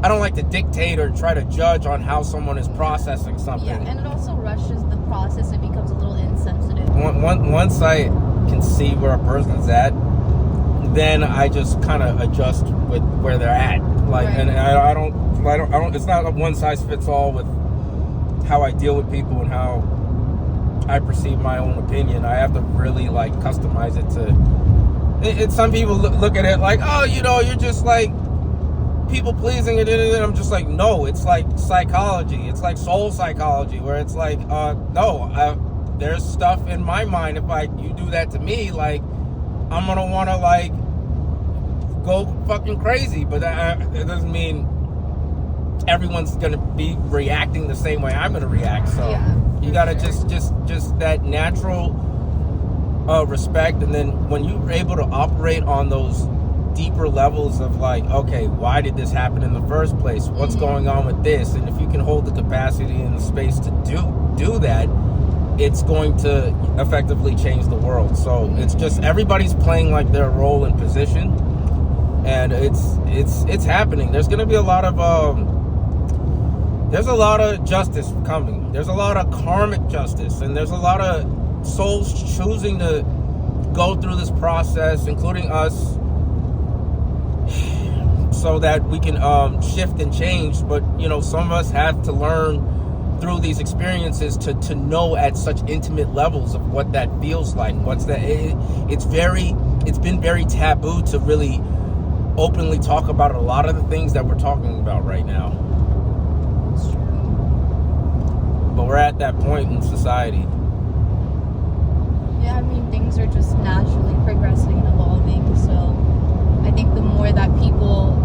I don't like to dictate or try to judge on how someone is processing something. Yeah, and it also rushes the process and becomes a little insensitive. Once I can see where a person's at, then I just kind of adjust with where they're at. Like, right. And I don't. It's not a one size fits all with how I deal with people and how I perceive my own opinion. I have to really like customize it to. Some people look at it like, oh, you're just like people pleasing, and I'm just like, no, it's like psychology. It's like soul psychology, where it's like, no, there's stuff in my mind. If you do that to me, like, I'm gonna want to like go fucking crazy. But that doesn't mean everyone's gonna be reacting the same way I'm gonna react. So yeah, you gotta just that natural respect, and then when you're able to operate on those deeper levels of like, okay, why did this happen in the first place? What's going on with this? And if you can hold the capacity and the space to do that, it's going to effectively change the world. So it's just everybody's playing like their role and position, and it's happening. There's going to be a lot of justice coming. There's a lot of karmic justice, and there's a lot of souls choosing to go through this process, including us, so that we can shift and change. But some of us have to learn through these experiences to know at such intimate levels of what that feels like. What's that? It's been very taboo to really openly talk about a lot of the things that we're talking about right now. It's true. But we're at that point in society. Yeah, I mean, things are just naturally progressing and evolving. So I think the more that people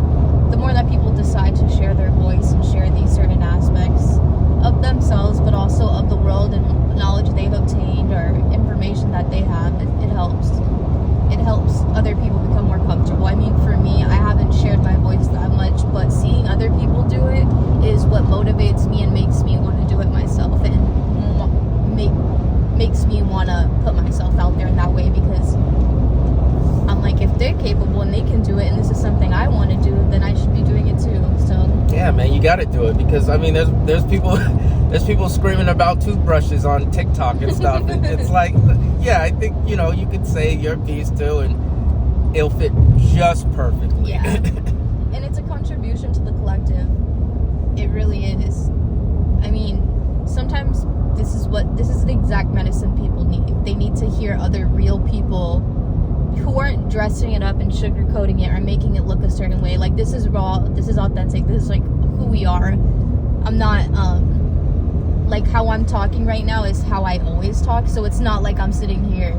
decide to share their voice and share these certain aspects of themselves, but also of the world and knowledge they've obtained or information that they have, it helps other people become more comfortable. I mean, for me, I haven't shared my voice that much, but seeing other people do it is what motivates me and makes me want to do it myself, and makes me want to put myself out there in that way, because I'm like, if they're capable and they can do it, and this is something I want to do, then I should be doing it too. So yeah, man, you got to do it, because I mean, there's people screaming about toothbrushes on TikTok and stuff. And it's like, yeah, I think you could say your piece too, and it'll fit just perfectly. Yeah, and it's a contribution to the collective. It really is. I mean, sometimes this is the exact medicine people need. They need to hear other real people who aren't dressing it up and sugarcoating it or making it look a certain way. Like, this is raw, this is authentic, this is like who we are. I'm not like how I'm talking right now is how I always talk. So it's not like I'm sitting here,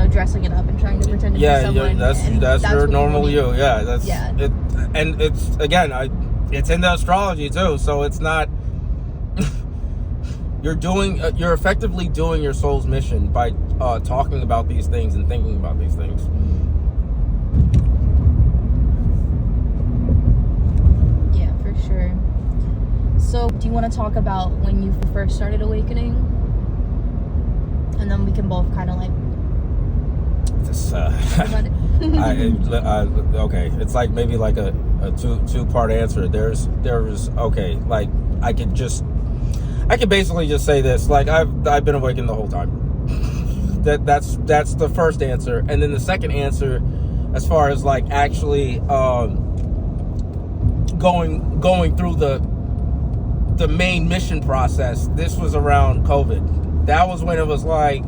dressing it up and trying to pretend to be someone. That's your normal you. Yeah, it. And it's, again, it's in the astrology too. So it's not. You're effectively doing your soul's mission by talking about these things and thinking about these things. Yeah, for sure. So, do you want to talk about when you first started awakening? And then we can both kind of like... This, okay, it's like maybe like a two-part answer. There's okay, like I could basically just say this, like I've been awakened the whole time. That's the first answer. And then the second answer, as far as like actually going through the main mission process, this was around COVID. That was when it was like,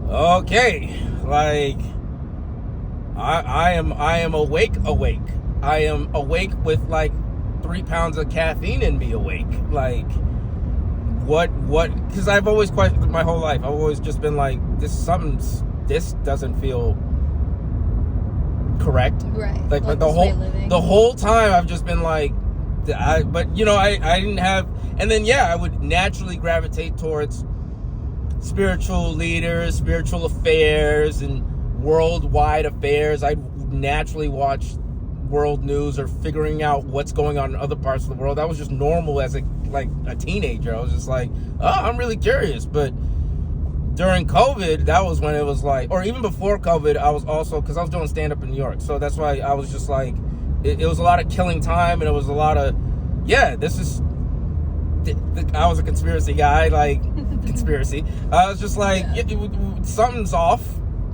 okay, like I am awake. I am awake with like 3 pounds of caffeine in me awake. Like, what, because I've always questioned my whole life. I've always just been like, this doesn't feel correct. Right. Like the whole time I've just been like, I didn't have, and then I would naturally gravitate towards spiritual leaders, spiritual affairs, and worldwide affairs. I'd naturally watch world news or figuring out what's going on in other parts of the world. That was just normal as a teenager. I was just like, oh, I'm really curious. But during COVID, that was when it was like, or even before COVID, I was also, because I was doing stand-up in New York, so that's why I was just like it was a lot of killing time, and it was a lot of, this is, I was a conspiracy guy, like, conspiracy. I was just like, something's off.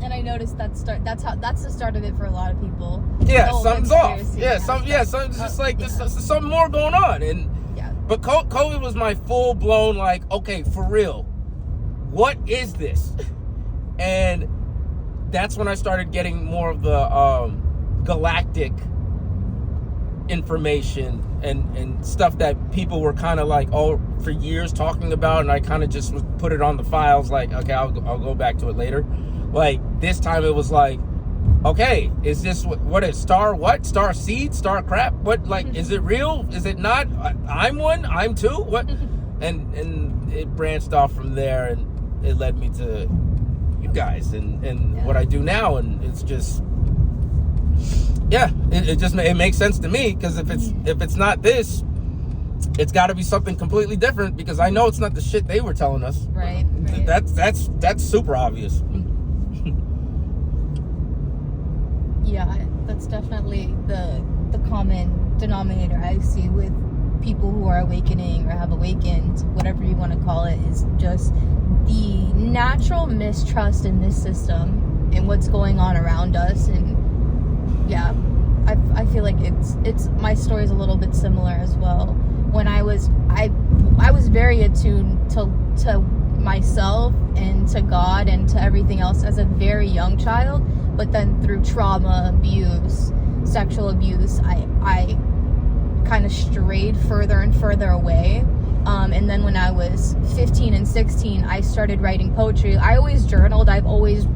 And I noticed that's the start of it for a lot of people. Yeah, something's off. Something's just like, there's something more going on. And but COVID was my full blown, like, okay, for real, what is this? And that's when I started getting more of the galactic information and stuff that people were kind of like for years talking about, and I kind of just put it on the files, like, okay, I'll go back to it later. Like, this time it was like, okay, is this what is star seed, star crap? What, like, is it real? Is it not? I'm one, I'm two, what? And it branched off from there, and it led me to you guys and what I do now. And it's just, it makes sense to me, because if it's not this, it's got to be something completely different, because I know it's not the shit they were telling us. Right. That's super obvious. Yeah, that's definitely the common denominator I see with people who are awakening or have awakened, whatever you want to call it, is just the natural mistrust in this system and what's going on around us. And I feel like it's my story is a little bit similar as well. When I was very attuned to myself and to God and to everything else as a very young child, but then through trauma, abuse, sexual abuse, I kind of strayed further and further away. And then when I was 15 and 16, I started writing poetry. I always journaled. I've always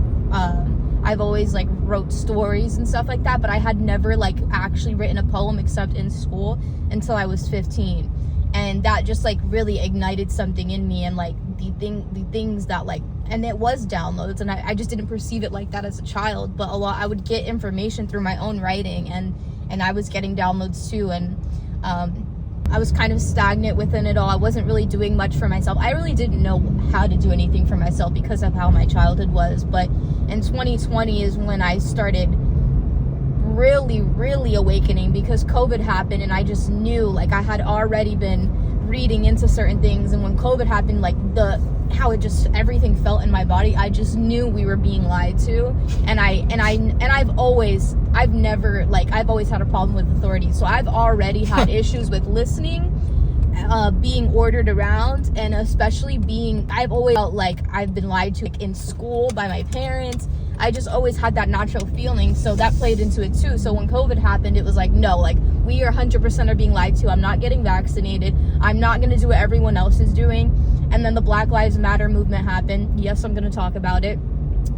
like wrote stories and stuff like that, but I had never like actually written a poem except in school until I was 15. And that just like really ignited something in me, and like the things that like, and it was downloads, and I just didn't perceive it like that as a child, but I would get information through my own writing, and I was getting downloads too. And I was kind of stagnant within it all. I wasn't really doing much for myself. I really didn't know how to do anything for myself because of how my childhood was. But in 2020 is when I started really awakening, because COVID happened, and I just knew, like, I had already been reading into certain things, and when COVID happened, like how it just, everything felt in my body, I just knew we were being lied to. And I've always had a problem with authority, so I've already had issues with listening, being ordered around, and especially I've always felt like I've been lied to, like in school, by my parents. I just always had that natural feeling, so that played into it too. So when COVID happened, it was like, no, like, we are 100% are being lied to. I'm not getting vaccinated. I'm not going to do what everyone else is doing. And then the Black Lives Matter movement happened. Yes, I'm going to talk about it.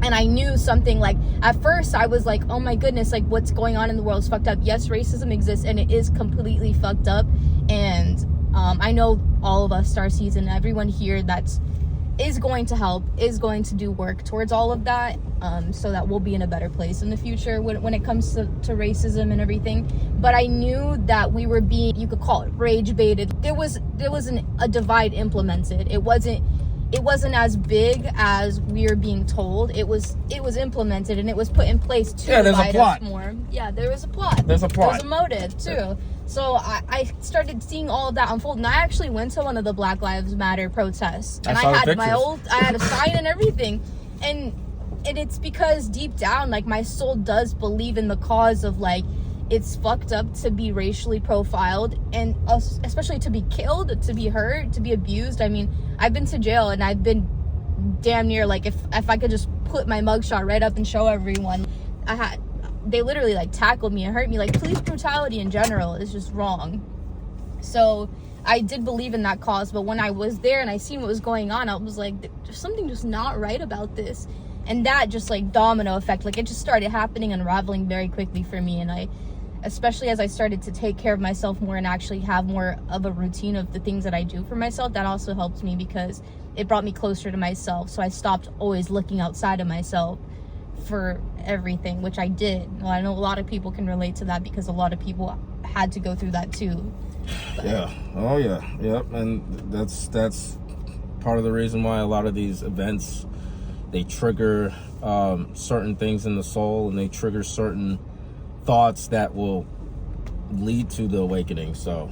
And I knew something, like, at first I was like, oh my goodness, like, what's going on in the world is fucked up. Yes, racism exists, and it is completely fucked up. And I know all of us, Starseeds, and everyone here is going to help, is going to do work towards all of that, so that we'll be in a better place in the future when it comes to racism and everything. But I knew that we were being, you could call it rage baited. There was a divide implemented. It wasn't as big as we were being told. It was implemented, and it was put in place to divide us more. Yeah, there was a plot. There's a motive too. So I started seeing all of that unfold, and I actually went to one of the Black Lives Matter protests, and I had a sign and everything, and it's because deep down, like, my soul does believe in the cause of, like, it's fucked up to be racially profiled, and especially to be killed, to be hurt, to be abused. I mean, I've been to jail, and I've been damn near, like, if I could just put my mugshot right up and show everyone, they literally, like, tackled me and hurt me. Like, police brutality in general is just wrong. So I did believe in that cause, but when I was there and I seen what was going on, I was like, there's something just not right about this. And that just, like, domino effect, like, it just started happening, unraveling very quickly for me. And especially as I started to take care of myself more and actually have more of a routine of the things that I do for myself, that also helped me, because it brought me closer to myself. So I stopped always looking outside of myself for everything, which I did. Well, I know a lot of people can relate to that, because a lot of people had to go through that too. But, yeah. Oh yeah. Yep. And that's part of the reason why a lot of these events, they trigger certain things in the soul, and they trigger certain thoughts that will lead to the awakening. So